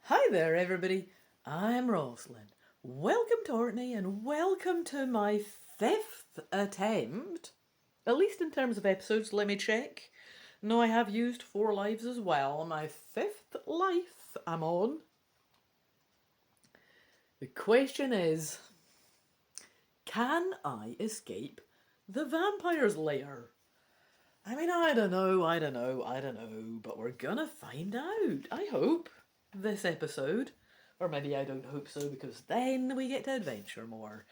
Hi there, everybody. I'm Rosslyn. Welcome to Orkney and welcome to my fifth attempt, at least in terms of episodes. Let me check. No, I have used 4 lives as well. My fifth life I'm on. The question is, can I escape the vampire's lair? I mean, I don't know, but we're gonna find out, I hope, this episode. Or maybe I don't hope so, because then we get to adventure more.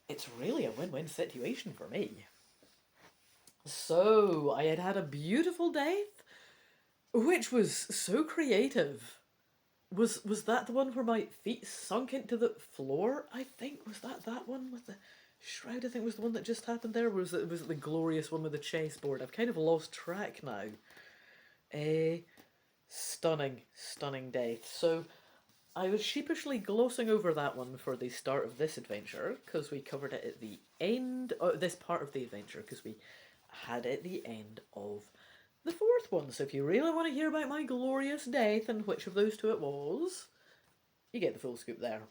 It's really a win-win situation for me. So, I had had a beautiful death, which was so creative. Was that the one where my feet sunk into the floor? I think, was that one with the shroud? I think was the one that just happened there. Was it the glorious one with the chessboard? I've kind of lost track now. A stunning death. So I was sheepishly glossing over that one for the start of this adventure because we covered it at the end. This part of the adventure because we had it at the end of the fourth one. So if you really want to hear about my glorious death and which of those two it was, you get the full scoop there.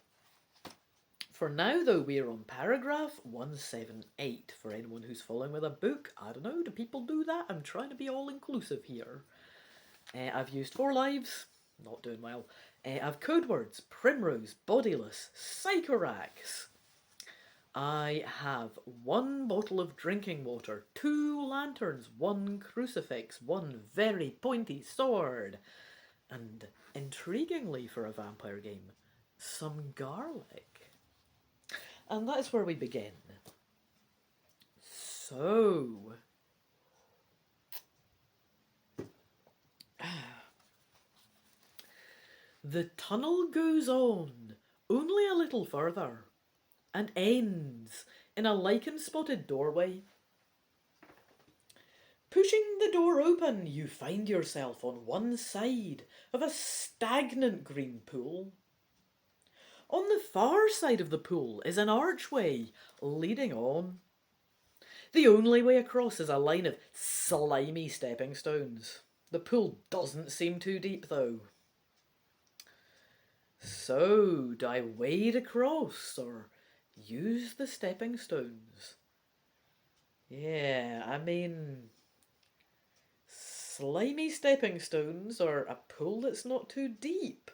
For now, though, we are on paragraph 178. For anyone who's following with a book, I don't know, do people do that? I'm trying to be all-inclusive here. I've used 4 lives, not doing well. I've code words, primrose, bodiless, psychorax. I have 1 bottle of drinking water, 2 lanterns, 1 crucifix, 1 very pointy sword, and, intriguingly for a vampire game, some garlic. And that's where we begin. So, the tunnel goes on, only a little further, and ends in a lichen-spotted doorway. Pushing the door open, you find yourself on one side of a stagnant green pool. On the far side of the pool is an archway leading on. The only way across is a line of slimy stepping stones. The pool doesn't seem too deep, though. So, do I wade across or use the stepping stones? Yeah, I mean, slimy stepping stones or a pool that's not too deep.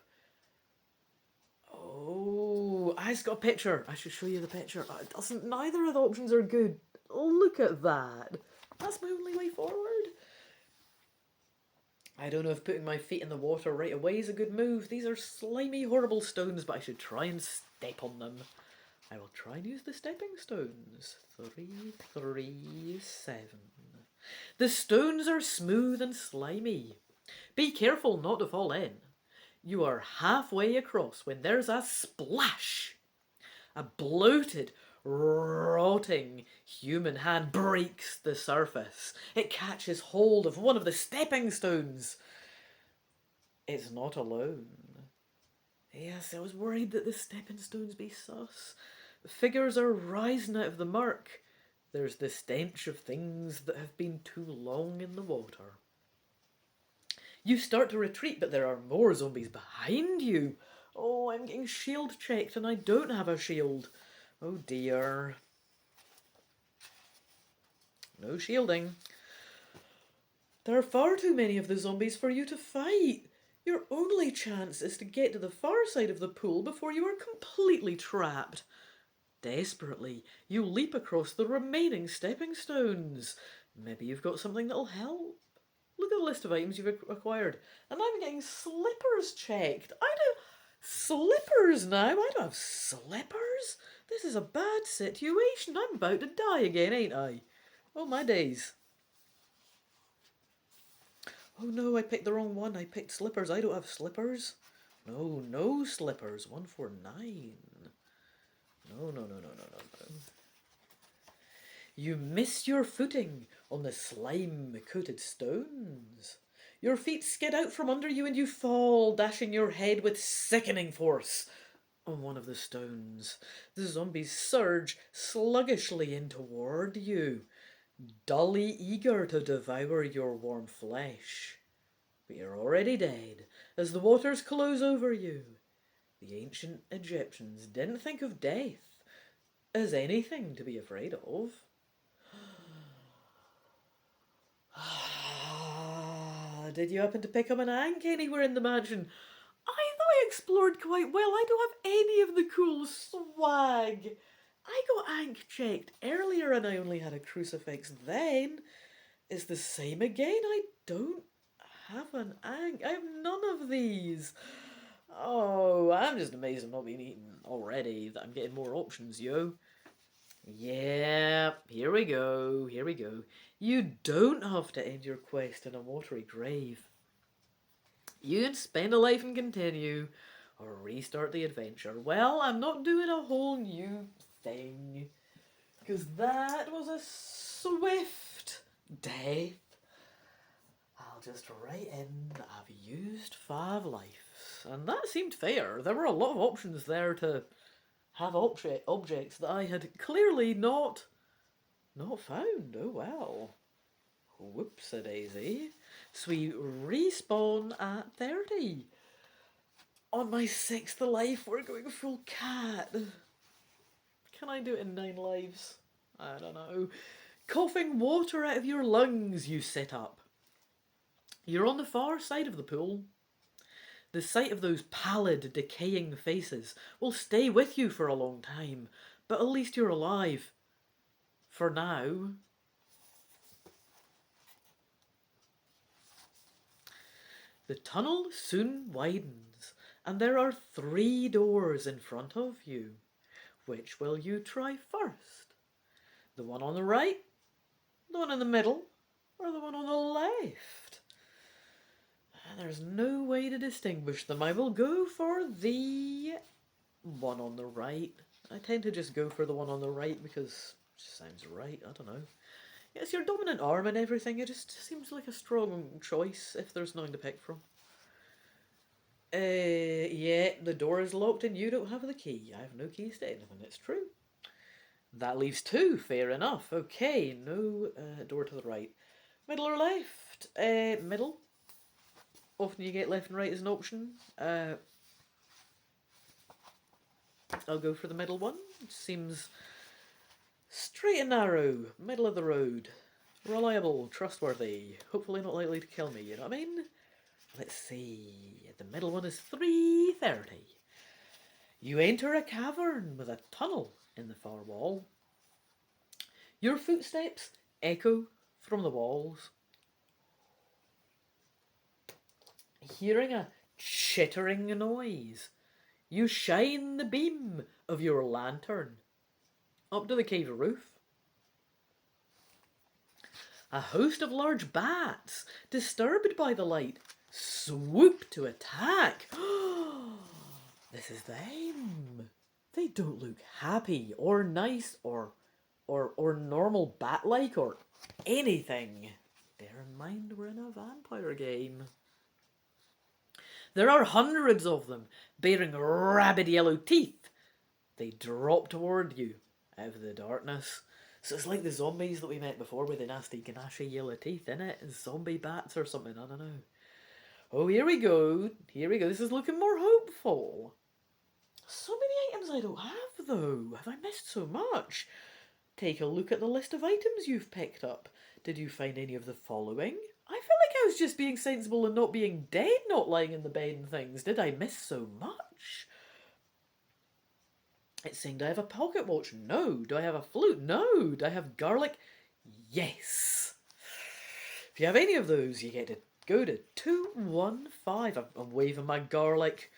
Oh, I just got a picture. I should show you the picture. It doesn't. Neither of the options are good. Look at that. That's my only way forward. I don't know if putting my feet in the water right away is a good move. These are slimy, horrible stones, but I should try and step on them. I will try and use the stepping stones. 3, 3, 7. The stones are smooth and slimy. Be careful not to fall in. You are halfway across when there's a splash. A bloated, rotting human hand breaks the surface. It catches hold of one of the stepping stones. It's not alone. Yes, I was worried that the stepping stones be sus. Figures are rising out of the murk. There's the stench of things that have been too long in the water. You start to retreat, but there are more zombies behind you. Oh, I'm getting shield checked and I don't have a shield. Oh dear. No shielding. There are far too many of the zombies for you to fight. Your only chance is to get to the far side of the pool before you are completely trapped. Desperately, you leap across the remaining stepping stones. Maybe you've got something that'll help. Look at the list of items you've acquired. And I'm getting slippers checked. I do slippers now. I don't have slippers. This is a bad situation. I'm about to die again, ain't I? Oh, my days. Oh no, I picked the wrong one. I picked slippers. I don't have slippers. No, no slippers. 149. No. You miss your footing on the slime-coated stones. Your feet skid out from under you and you fall, dashing your head with sickening force on one of the stones. The zombies surge sluggishly in toward you, dully eager to devour your warm flesh. but you're already dead as the waters close over you. The ancient Egyptians didn't think of death as anything to be afraid of. Did you happen to pick up an ank anywhere in the mansion? I thought I explored quite well. I don't have any of the cool swag. I got ank checked earlier and I only had a crucifix then. It's the same again. I don't have an ank. I have none of these. Oh, I'm just amazed I'm not being eaten already, that I'm getting more options, yo. Yeah, here we go, here we go. You don't have to end your quest in a watery grave. You can spend a life and continue, or restart the adventure. Well, I'm not doing a whole new thing, because that was a swift death. I'll just write in that I've used 5 lives, and that seemed fair. There were a lot of options there to have objects that I had clearly not found. Oh well. Whoops-a-daisy. So we respawn at 30. On my 6th life, we're going full cat. Can I do it in 9 lives? I don't know. Coughing water out of your lungs, you sit up. You're on the far side of the pool. The sight of those pallid, decaying faces will stay with you for a long time, but at least you're alive. For now. The tunnel soon widens, and there are 3 doors in front of you. Which will you try first? The one on the right, the one in the middle, or the one on the left? There's no way to distinguish them. I will go for the one on the right. I tend to just go for the one on the right because it just sounds right. I don't know. It's your dominant arm and everything. It just seems like a strong choice if there's nothing to pick from. Yeah, the door is locked and you don't have the key. I have no keys to anything. It's true. That leaves 2. Fair enough. Okay, no door to the right. Middle or left? Middle. Often you get left and right as an option. I'll go for the middle one. It seems straight and narrow, middle of the road. Reliable, trustworthy, hopefully not likely to kill me, you know what I mean? Let's see, the middle one is 3:30. You enter a cavern with a tunnel in the far wall. Your footsteps echo from the walls. Hearing a chittering noise, you shine the beam of your lantern up to the cave roof. A host of large bats, disturbed by the light, swoop to attack. This is them. They don't look happy or nice or normal bat-like or anything. Bear in mind we're in a vampire game. There are hundreds of them, bearing rabid yellow teeth. They drop toward you out of the darkness. So it's like the zombies that we met before with the nasty ganache yellow teeth, innit? Zombie bats or something, I don't know. Oh, here we go. Here we go. This is looking more hopeful. So many items I don't have, though. Have I missed so much? Take a look at the list of items you've picked up. Did you find any of the following? I feel like I was just being sensible and not being dead, not lying in the bed and things. Did I miss so much? It's saying, do I have a pocket watch? No. Do I have a flute? No. Do I have garlic? Yes. If you have any of those, you get to go to 215. I'm waving my garlic.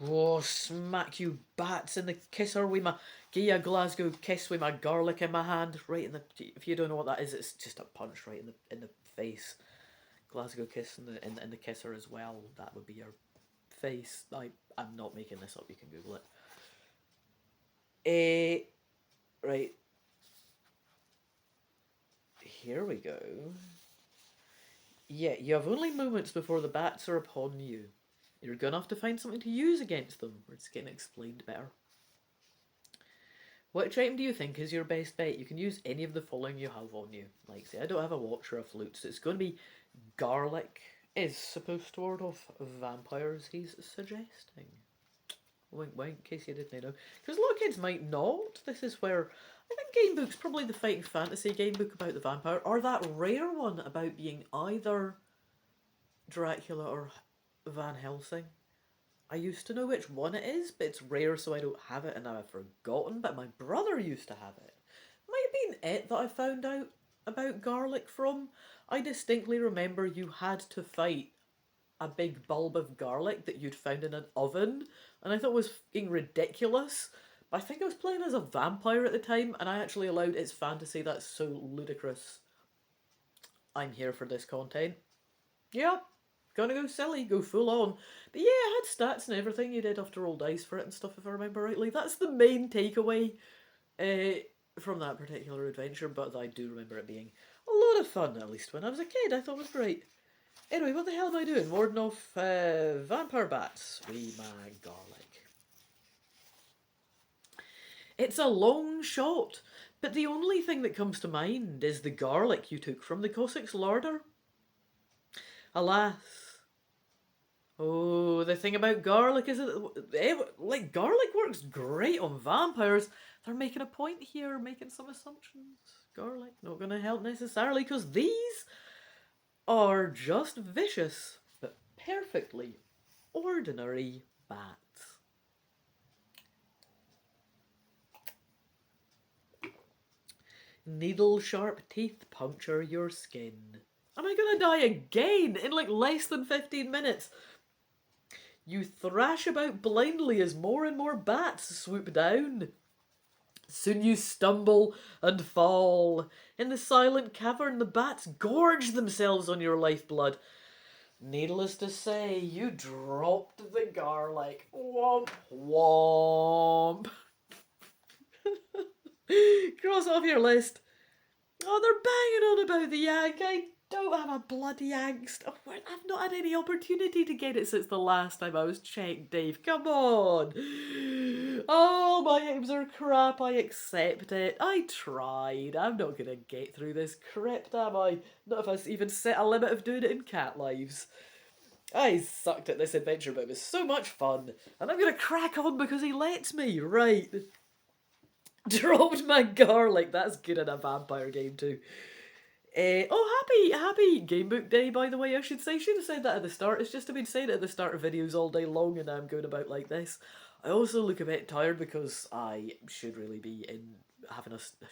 Oh, smack you bats in the kisser with my... Give you a Glasgow kiss with my garlic in my hand. Right in the... If you don't know what that is, it's just a punch right in the face. Glasgow kiss in the kisser as well. That would be your face. I'm not making this up. You can Google it. Right. Here we go. Yeah, you have only moments before the bats are upon you. You're gonna have to find something to use against them. It's getting explained better. Which item do you think is your best bet? You can use any of the following you have on you. Like, say, I don't have a watch or a flute, so it's going to be garlic is supposed to ward off vampires, he's suggesting. Wink wink, in case you didn't know. Because a lot of kids might not. This is where I think Gamebook's probably the fighting fantasy gamebook about the vampire, or that rare one about being either Dracula or Van Helsing. I used to know which one it is, but it's rare so I don't have it and now I've forgotten, but my brother used to have it. Might have been it that I found out about garlic from. I distinctly remember you had to fight a big bulb of garlic that you'd found in an oven, and I thought it was fucking ridiculous. But I think I was playing as a vampire at the time, and I actually allowed its fantasy. That's so ludicrous. I'm here for this content. Yeah, gonna go silly, go full on. But yeah, I had stats and everything. You did have to roll dice for it and stuff, if I remember rightly. That's the main takeaway from that particular adventure, but I do remember it being a lot of fun, at least when I was a kid. I thought it was great. Anyway, what the hell am I doing? Warding off vampire bats. We my garlic. It's a long shot, but the only thing that comes to mind is the garlic you took from the Cossack's larder. Alas. Oh, the thing about garlic is that garlic works great on vampires. They're making a point here, making some assumptions. Garlic, not going to help necessarily, because these are just vicious, but perfectly ordinary bats. Needle-sharp teeth puncture your skin. Am I gonna die again in like less than 15 minutes? You thrash about blindly as more and more bats swoop down. Soon you stumble and fall. In the silent cavern, the bats gorge themselves on your lifeblood. Needless to say, you dropped the garlic. Womp womp. Cross off your list. Oh, they're banging on about the yank. I don't have a bloody angst. Oh, I've not had any opportunity to get it since the last time I was checked, Dave. Come on. Oh, my aims are crap. I accept it. I tried. I'm not going to get through this crypt, am I? Not if I even set a limit of doing it in cat lives. I sucked at this adventure, but it was so much fun. And I'm going to crack on because he lets me. Right. Dropped my garlic. That's good in a vampire game too. Happy Gamebook Day, by the way, I should say. Should have said that at the start. It's just I've been saying it at the start of videos all day long and I'm going about like this. I also look a bit tired because I should really be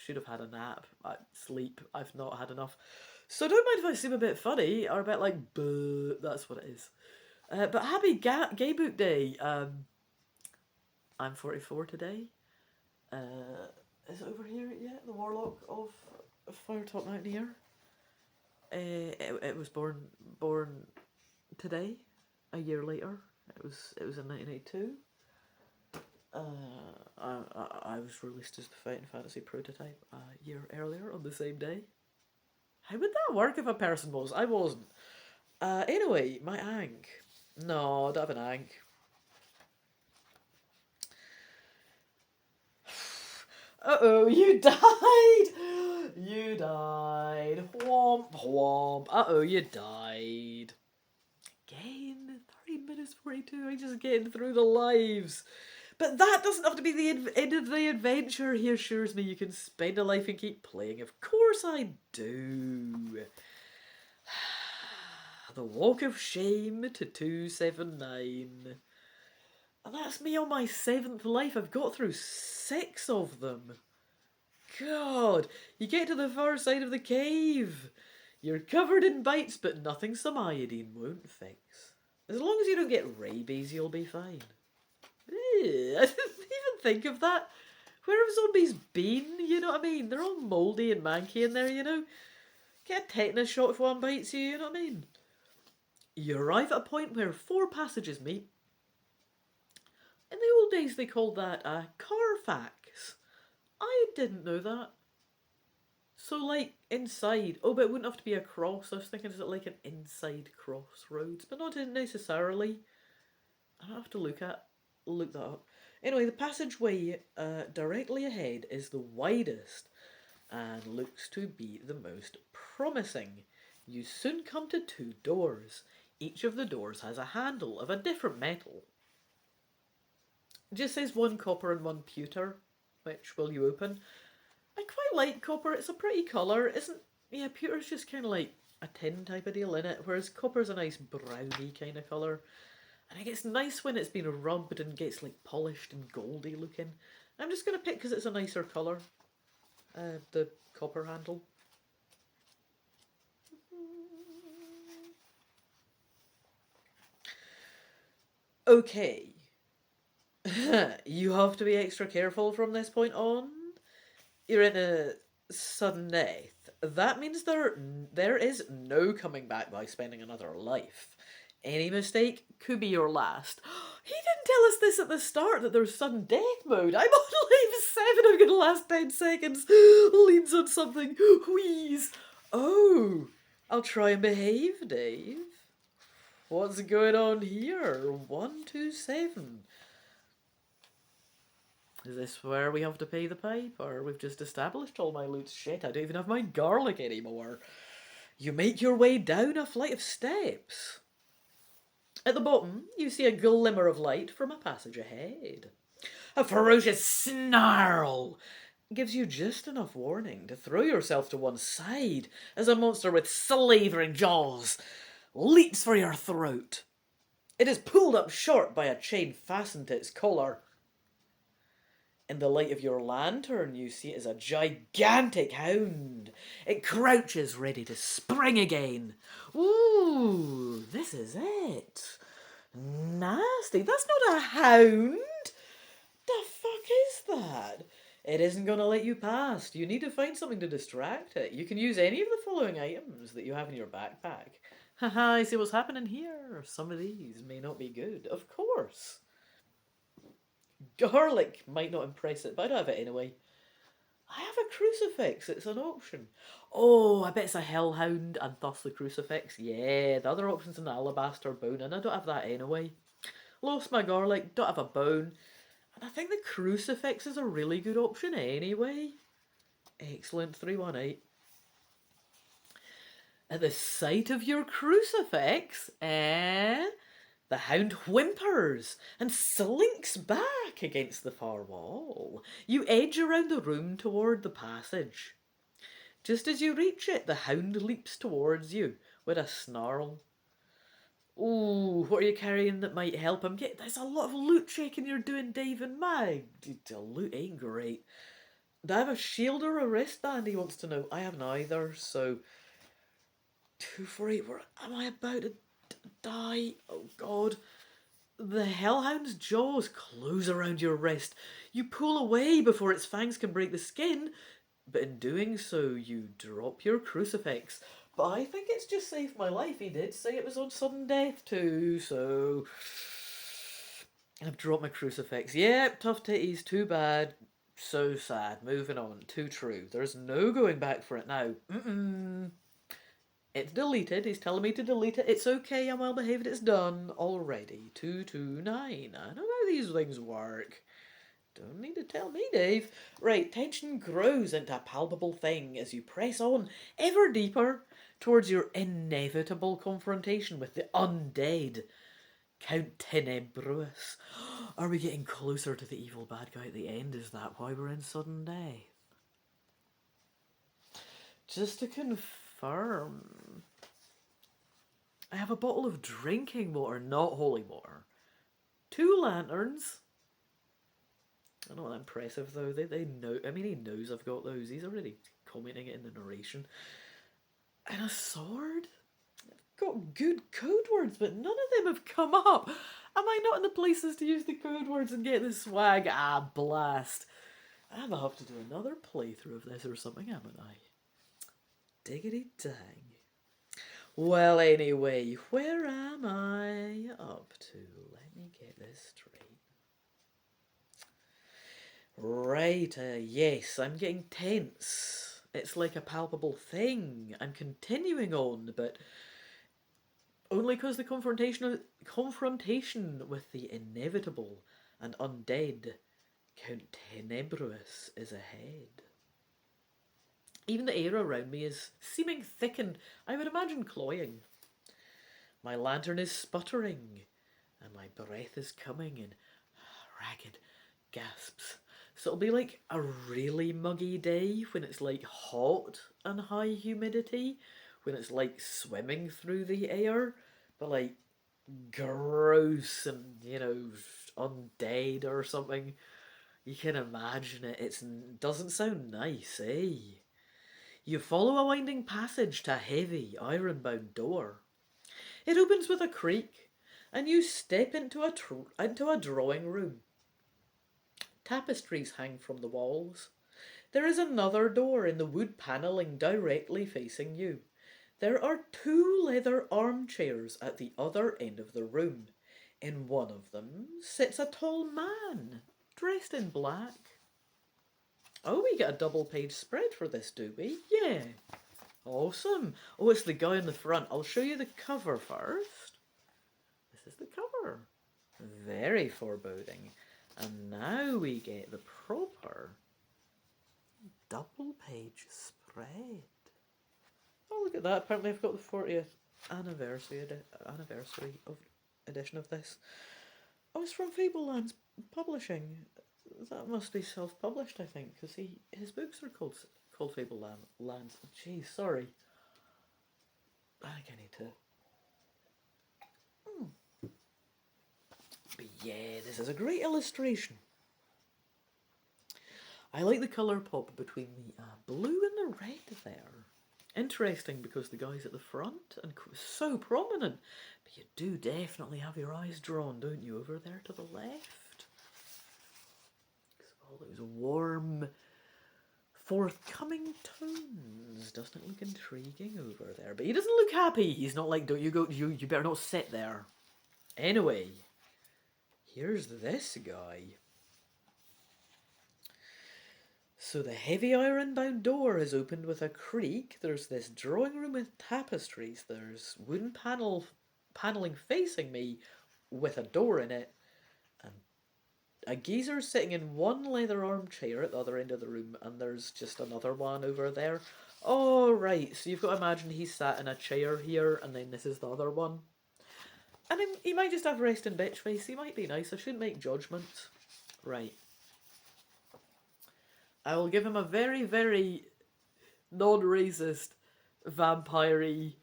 should have had a nap, sleep. I've not had enough. So don't mind if I seem a bit funny or a bit like, buh, that's what it is. But happy Gamebook Day. I'm 44 today. Is it over here yet? The Warlock of Firetop Mountaineer. It was born today, a year later. It was in 1982. I was released as the Fighting Fantasy prototype a year earlier on the same day. How would that work if a person was? I wasn't. Anyway, my ank. No, I don't have an ank. Uh-oh, you died! You died. Whomp, whomp. Uh-oh, you died. Again, 13 minutes 42, I'm just getting through the lives. But that doesn't have to be the end of the adventure. He assures me you can spend a life and keep playing. Of course I do. The Walk of Shame to 279. And that's me on my 7th life. I've got through 6 of them. God, you get to the far side of the cave. You're covered in bites, but nothing some iodine won't fix. As long as you don't get rabies, you'll be fine. I didn't even think of that. Where have zombies been? You know what I mean? They're all mouldy and manky in there, you know. Get a tetanus shot if one bites you, you know what I mean? You arrive at a point where 4 passages meet. In the old days, they called that a Carfax. I didn't know that. So, like, inside. Oh, but it wouldn't have to be a cross. I was thinking, is it like an inside crossroads? But not necessarily. I have to look that up. Anyway, the passageway directly ahead is the widest and looks to be the most promising. You soon come to 2 doors. Each of the doors has a handle of a different metal. It just says 1 copper and 1 pewter. Which will you open? I quite like copper. It's a pretty colour. Yeah, pewter's just kind of like a tin type of deal in it, whereas copper's a nice browny kind of colour. And it gets nice when it's been rubbed and gets like polished and goldy looking. I'm just going to pick because it's a nicer colour. The copper handle. Okay. You have to be extra careful from this point on. You're in a sudden death. That means there is no coming back by spending another life. Any mistake could be your last. He didn't tell us this at the start, that there's sudden death mode. I'm on life 7, I'm gonna last 10 seconds. Leans on something. Wheeze. Oh, I'll try and behave, Dave. What's going on here? 127. Is this where we have to pay the pipe? Or we've just established all my loot? Shit, I don't even have my garlic anymore. You make your way down a flight of steps. At the bottom, you see a glimmer of light from a passage ahead. A ferocious snarl gives you just enough warning to throw yourself to one side as a monster with slavering jaws leaps for your throat. It is pulled up short by a chain fastened to its collar. In the light of your lantern, you see it as a gigantic hound. It crouches ready to spring again. Ooh, this is it. Nasty. That's not a hound. The fuck is that? It isn't going to let you pass. You need to find something to distract it. You can use any of the following items that you have in your backpack. Haha, I see what's happening here. Some of these may not be good. Of course. Garlic might not impress it, but I don't have it anyway. I have a crucifix. It's an option. Oh, I bet it's a hellhound and thus the crucifix. Yeah, the other option's an alabaster bone, and I don't have that anyway. Lost my garlic, don't have a bone. And I think the crucifix is a really good option anyway. Excellent, 318. At the sight of your crucifix, the hound whimpers and slinks back against the far wall. You edge around the room toward the passage. Just as you reach it, the hound leaps towards you with a snarl. Ooh, what are you carrying that might help him? There's a lot of loot checking you're doing, Dave, and my loot ain't great. Do I have a shield or a wristband, he wants to know? I have neither, so 248, where am I about to die? Oh god. The hellhound's jaws close around your wrist. You pull away before its fangs can break the skin, but in doing so you drop your crucifix. But I think it's just saved my life. He did say it was on sudden death too, so I've dropped my crucifix. Yep, tough titties, too bad. So sad. Moving on. Too true. There's no going back for it now. It's deleted. He's telling me to delete it. It's okay. I'm well behaved. It's done already. 229. I know how these things work. Don't need to tell me, Dave. Right, tension grows into a palpable thing as you press on ever deeper towards your inevitable confrontation with the undead Count Tenebruous. Are we getting closer to the evil bad guy at the end? Is that why we're in sudden death? Just to confirm, I have a bottle of drinking water, not holy water. 2 lanterns. I know, impressive though. They know. I mean, he knows I've got those. He's already commenting it in the narration. And a sword. I've got good code words, but none of them have come up. Am I not in the places to use the code words and get the swag? Ah, blast. I'm gonna have to do another playthrough of this or something, haven't I? Diggity dang. Well, anyway, where am I up to? Let me get this straight. Right, yes, I'm getting tense. It's like a palpable thing. I'm continuing on, but only because the confrontation with the inevitable and undead Count Tenebruous is ahead. Even the air around me is seeming thick and, I would imagine, cloying. My lantern is sputtering, and my breath is coming in ragged gasps. So it'll be like a really muggy day when it's like hot and high humidity, when it's like swimming through the air, but like gross and, undead or something. You can imagine it. It doesn't sound nice, eh? You follow a winding passage to a heavy, iron-bound door. It opens with a creak, and you step into a drawing room. Tapestries hang from the walls. There is another door in the wood panelling directly facing you. There are 2 leather armchairs at the other end of the room. In one of them sits a tall man, dressed in black. Oh, we get a double-page spread for this, do we? Yeah. Awesome. Oh, it's the guy in the front. I'll show you the cover first. This is the cover. Very foreboding. And now we get the proper double-page spread. Oh, look at that. Apparently I've got the 40th anniversary edition of this. Oh, it's from Fablelands Publishing. That must be self-published, I think, because his books are called Fablelands. Geez, sorry. I think I need to... But yeah, this is a great illustration. I like the colour pop between the blue and the red there. Interesting because the guy's at the front and so prominent. But you do definitely have your eyes drawn, don't you, over there to the left? All those warm, forthcoming tones. Doesn't it look intriguing over there? But he doesn't look happy. He's not like, don't you go, you better not sit there. Anyway, here's this guy. So the heavy iron-bound door is opened with a creak. There's this drawing room with tapestries. There's wooden paneling facing me with a door in it. And a geezer sitting in one leather armchair at the other end of the room. And there's just another one over there. Oh, right. So you've got to imagine he's sat in a chair here. And then this is the other one. And he might just have resting bitch face. He might be nice. I shouldn't make judgments. Right. I will give him a very, very non-racist, vampire-y,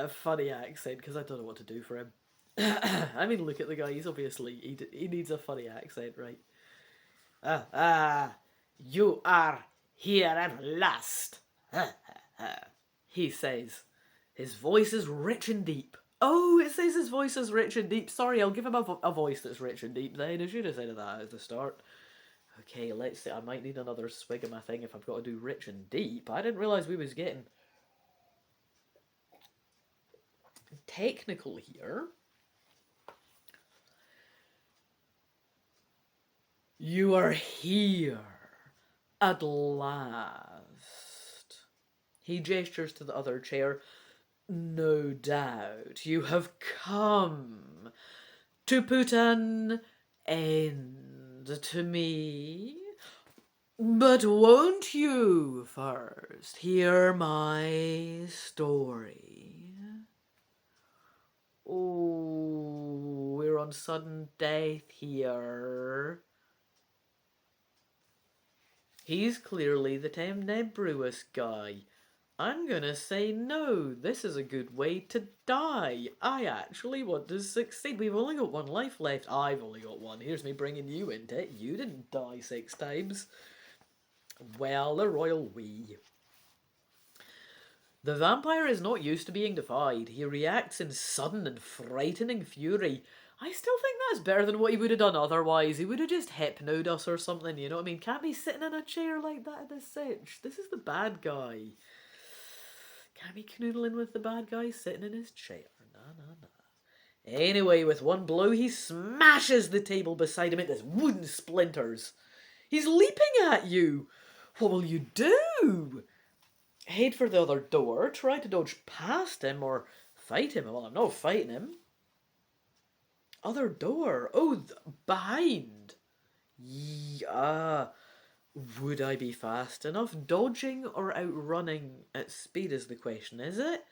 funny accent, because I don't know what to do for him. I mean, look at the guy. He's obviously... He needs a funny accent, right? You are here at last, he says. His voice is rich and deep. Oh, it says his voice is rich and deep. Sorry, I'll give him a voice that's rich and deep then. I should have said that at the start. Okay, let's see. I might need another swig of my thing if I've got to do rich and deep. I didn't realise we was getting technical here. You are here at last. He gestures to the other chair. No doubt you have come to put an end to me, but won't you first hear my story? Oh, we're on sudden death here. He's clearly the Temnebruous guy. I'm gonna say no, this is a good way to die. I actually want to succeed. We've only got one life left. I've only got one. Here's me bringing you into it. You didn't die 6 times. Well, the royal we. The vampire is not used to being defied. He reacts in sudden and frightening fury. I still think that's better than what he would have done otherwise. He would have just hypnoed us or something, you know what I mean? Can't be sitting in a chair like that in this sitch. This is the bad guy. Can't be canoodling with the bad guy sitting in his chair. Nah. Anyway, with one blow, he smashes the table beside him into wooden splinters. He's leaping at you. What will you do? Head for the other door, try to dodge past him or fight him. Well, I'm not fighting him. Other door. Oh, behind. Yeah. Would I be fast enough? Dodging or outrunning at speed is the question, is it?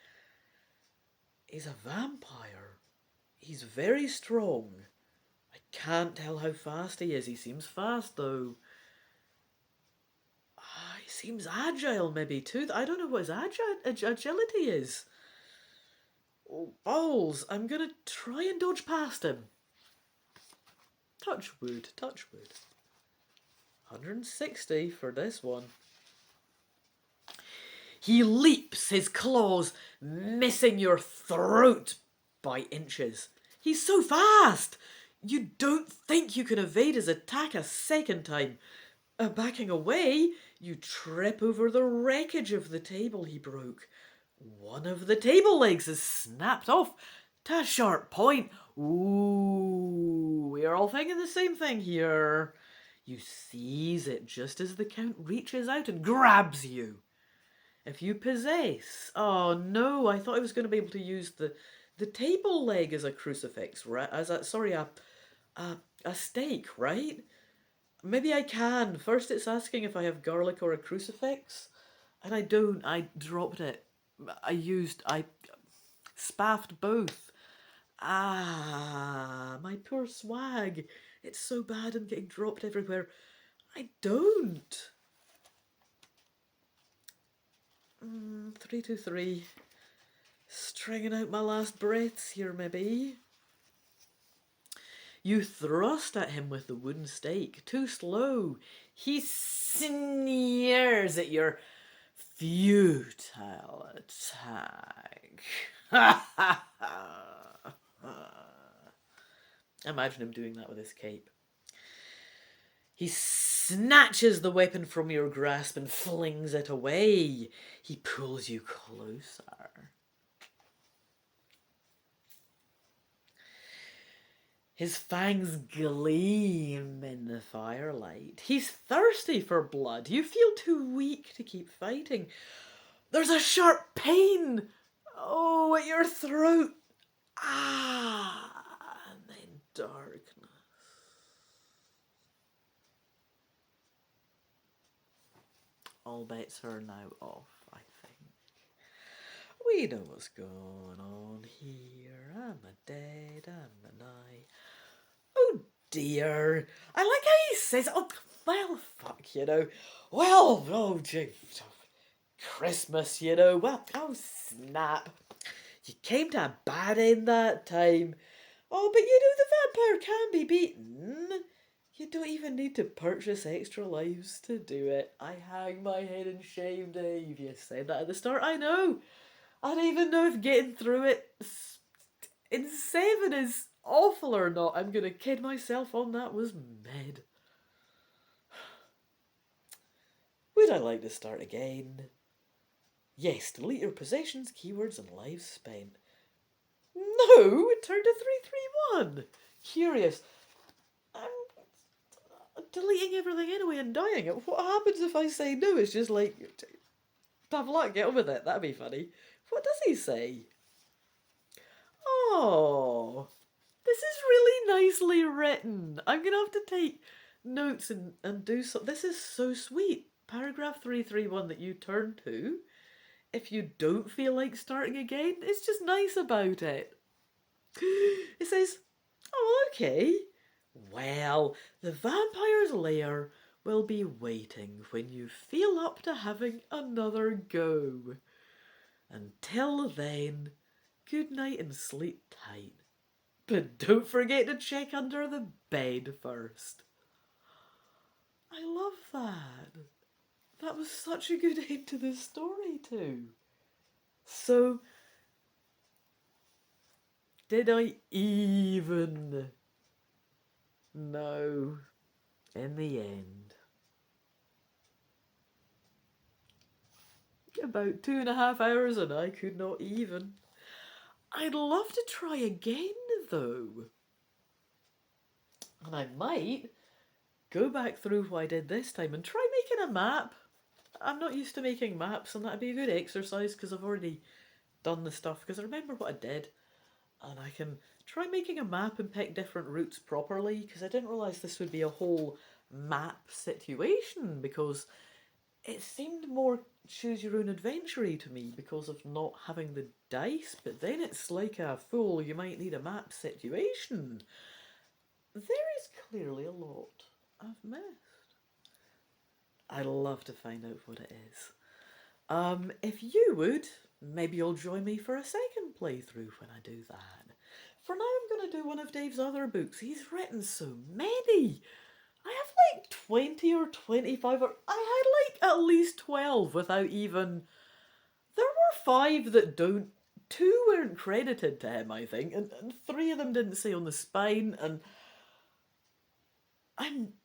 He's a vampire. He's very strong. I can't tell how fast he is. He seems fast, though. He seems agile, maybe, too. I don't know what his agility is. Oh, balls. I'm going to try and dodge past him. Touch wood, touch wood. 160 for this one. He leaps, his claws missing your throat by inches. He's so fast! You don't think you can evade his attack a second time. Backing away, you trip over the wreckage of the table he broke. One of the table legs is snapped off to a sharp point. Ooh, we are all thinking the same thing here. You seize it just as the Count reaches out and grabs you. If you possess... Oh no, I thought I was going to be able to use the table leg as a crucifix, right? As a stake, right? Maybe I can. First it's asking if I have garlic or a crucifix. And I don't. I dropped it. I spaffed both. Ah, my poor swag. It's so bad and getting dropped everywhere. I don't. 323. Stringing out my last breaths here, maybe. You thrust at him with the wooden stake. Too slow. He sneers at your futile attack. Imagine him doing that with his cape. He snatches the weapon from your grasp and flings it away. He pulls you closer. His fangs gleam in the firelight. He's thirsty for blood. You feel too weak to keep fighting. There's a sharp pain. Oh, at your throat. And then darkness. All bets are now off, I think. We know what's going on here. Am I dead? Am I? Oh dear. I like how he says, oh, well, fuck, you know. Well, oh, gee, Christmas, you know. Well, oh, snap. You came to a bad end that time. Oh, but you know the vampire can be beaten. You don't even need to purchase extra lives to do it. I hang my head in shame, Dave. You said that at the start. I know. I don't even know if getting through it in 7 is awful or not. I'm going to kid myself on that was mad. Would I like to start again? Yes, delete your possessions, keywords and lives spent. No, it turned to 331. Curious. I'm deleting everything anyway and dying. What happens if I say no? It's just like, have luck, get on with it. That'd be funny. What does he say? Oh, this is really nicely written. I'm going to have to take notes and do so. This is so sweet. Paragraph 331 that you turn to. If you don't feel like starting again, it's just nice about it. It says, oh, okay. Well, the vampire's lair will be waiting when you feel up to having another go. Until then, good night and sleep tight. But don't forget to check under the bed first. I love that. That was such a good end to the story too. So, did I even? No, in the end. About 2.5 hours and I could not even. I'd love to try again though. And I might go back through what I did this time and try making a map. I'm not used to making maps and that'd be a good exercise because I've already done the stuff because I remember what I did. And I can try making a map and pick different routes properly because I didn't realise this would be a whole map situation because it seemed more choose your own adventure-y to me because of not having the dice, but then it's like a full you might need a map situation. There is clearly a lot I've missed. I'd love to find out what it is. If you would, maybe you'll join me for a second playthrough when I do that. For now, I'm going to do one of Dave's other books. He's written so many. I have like 20 or 25, or I had like at least 12 without even... There were 5 that don't... 2 weren't credited to him, I think, and 3 of them didn't say on the spine, and...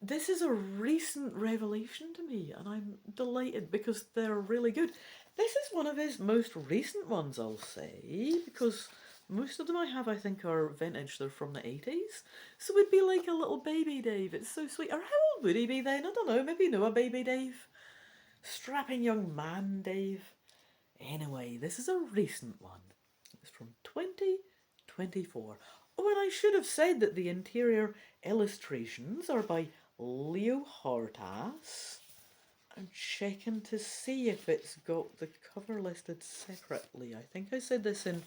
This is a recent revelation to me, and I'm delighted because they're really good. This is one of his most recent ones, I'll say, because most of them I have, I think, are vintage. They're from the 80s. So it'd be like a little baby Dave. It's so sweet. Or how old would he be then? I don't know. Maybe know a baby Dave. Strapping young man Dave. Anyway, this is a recent one. It's from 2024. Oh, and I should have said that the interior illustrations are by Leo Hartas. I'm checking to see if it's got the cover listed separately. I think I said this in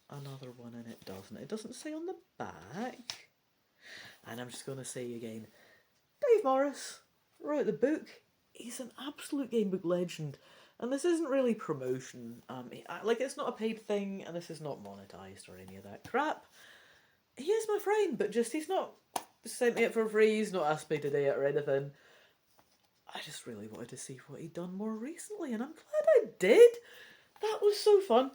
another one and it doesn't. It doesn't say on the back. And I'm just going to say again, Dave Morris wrote the book. He's an absolute Gamebook legend. And this isn't really promotion. Like, it's not a paid thing, and this is not monetized or any of that crap. He is my friend, but just he's not sent me it for free, he's not asked me to do it or anything. I just really wanted to see what he'd done more recently, and I'm glad I did. That was so fun.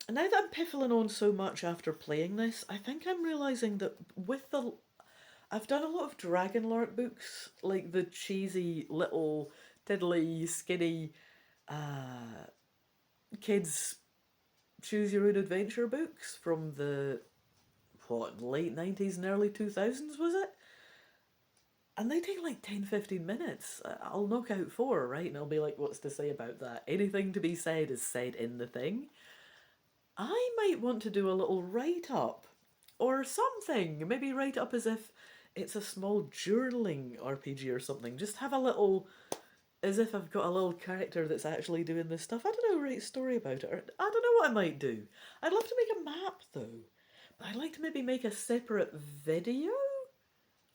And now that I'm piffling on so much after playing this, I think I'm realising that with the... I've done a lot of Dragonlark books, like the cheesy little tiddly skinny kids choose your own adventure books from the late 90s and early 2000s, was it? And they take like 10-15 minutes. I'll knock out 4, right? And I'll be like, what's to say about that? Anything to be said is said in the thing. I might want to do a little write-up or something. Maybe write up as if it's a small journaling RPG or something. Just have a little... as if I've got a little character that's actually doing this stuff. I don't know, write a story about it. Or, I don't know what I might do. I'd love to make a map, though. But I'd like to maybe make a separate video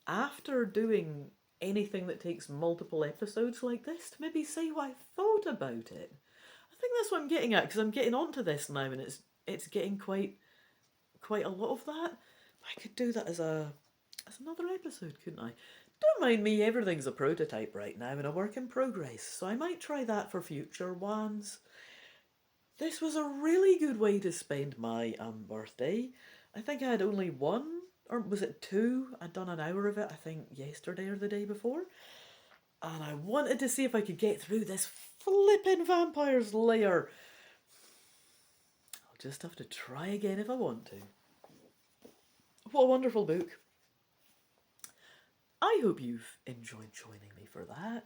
after doing anything that takes multiple episodes like this to maybe say what I thought about it. I think that's what I'm getting at, because I'm getting onto this now and it's getting quite a lot of that. I could do that as another episode, couldn't I? Don't mind me, everything's a prototype right now and a work in progress, so I might try that for future ones. This was a really good way to spend my birthday. I think I had only 1, or was it 2? I'd done an hour of it, I think, yesterday or the day before. And I wanted to see if I could get through this flippin' vampire's lair. I'll just have to try again if I want to. What a wonderful book. I hope you've enjoyed joining me for that.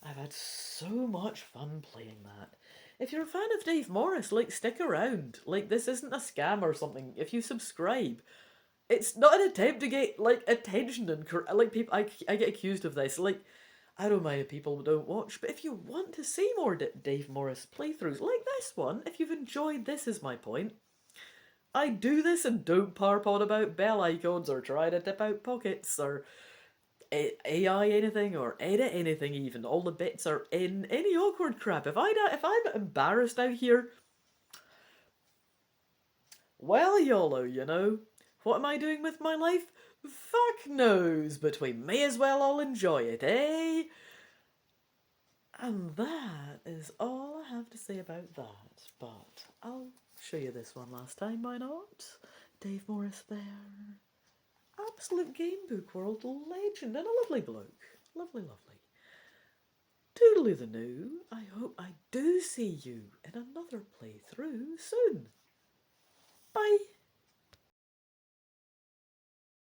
I've had so much fun playing that. If you're a fan of Dave Morris, like, stick around. Like, this isn't a scam or something. If you subscribe, it's not an attempt to get, like, attention and... like, people... I get accused of this. Like, I don't mind if people don't watch, but if you want to see more Dave Morris playthroughs, like this one, if you've enjoyed this is my point. I do this and don't parp on about bell icons or try to tip out pockets or... AI anything or edit anything even. All the bits are in any awkward crap. If I'm embarrassed out here, well, YOLO, you know. What am I doing with my life? Fuck knows, but we may as well all enjoy it, eh? And that is all I have to say about that. But I'll show you this one last time, why not? Dave Morris there. Absolute Gamebook world legend and a lovely bloke. Lovely, lovely. Toodaloo the new. I hope I do see you in another playthrough soon. Bye.